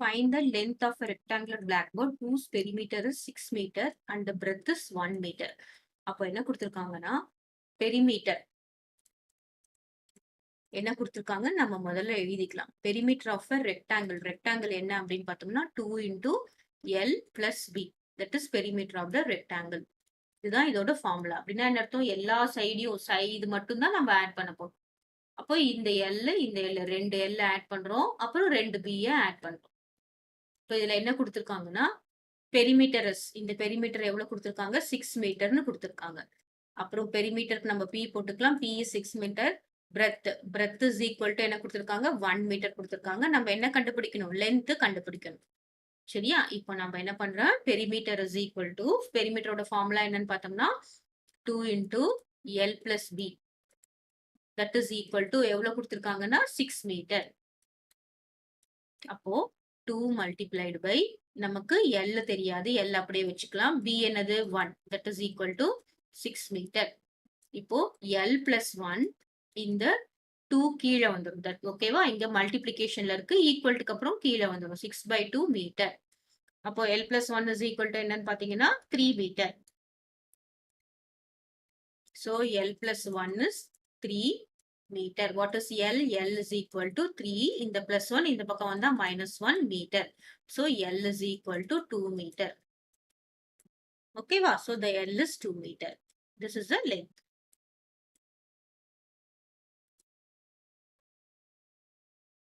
Find the length of a rectangular blackboard whose perimeter is 6 meter and the breadth is 1 meter. அப்போ என்ன கொடுத்திருக்காங்கன்னா perimeter என்ன கொடுத்திருக்காங்க நம்ம முதல்ல எழுதிக்கலாம். Perimeter of a rectangle. Rectangle என்ன அப்படின்னு பார்த்தோம்னா 2 into L plus B. That is perimeter of the rectangle. இதுதான் இதோட ஃபார்முலா. அப்படின்னா என்ன அர்த்தம்? எல்லா சைடையும் இது மட்டும் தான் நம்ம ஆட் பண்ண போறோம். அப்போ இந்த L இந்த L 2 L ஆட் பண்றோம். அப்புறம் 2 B ஆட் பண்றோம். இப்போ இதுல என்ன கொடுத்திருக்காங்கன்னா பெரிமீட்டர்ஸ். இந்த பெரிமீட்டர் எவ்வளவு கொடுத்திருக்காங்க? 6 மீட்டர்னு கொடுத்திருக்காங்க. அப்புறம் பெரிமீட்டருக்கு நம்ம P போட்டுக்கலாம். P is 6 metre. breadth is equal to என்ன கொடுத்திருக்காங்க? 1 மீட்டர் கொடுத்திருக்காங்க. நம்ம என்ன கண்டுபிடிக்கணும்? லென்த் கண்டுபிடிக்கணும். சரியா? இப்போ நம்ம என்ன பண்றோம்? பெரிமீட்டர் is equal to பெரிமீட்டரோட ஃபார்முலா என்னன்னு பார்த்தோம்னா 2 into L plus B. That is equal to எவ்வளவு கொடுத்திருக்காங்கன்னா 6 மீட்டர். அப்போ 2 multiplied by நமக்கு L தெரியாது. L அப்படியே வச்சுக்கலாம். B என்னது? 1. That is equal to 6 metre. இப்போ L plus 1 இந்த 2 கீழே வந்துடும். ஓகேவா? இங்க மல்டிப்ளிகேஷன்ல இருக்கு. ஈக்குவல்ட்டுக்கு அப்புறம் கீழே வந்துடும். 6/2 மீட்டர். அப்போ L plus 1 is equal to என்னன்னு பாத்தீங்கன்னா 3 metre. So L plus 1 is 3 meter. What is L? L is equal to 3. In the plus 1, in the பக்கம் வந்தா -1 meter. So L is equal to 2 meter. Okay, so the L is 2 meter. This is the length.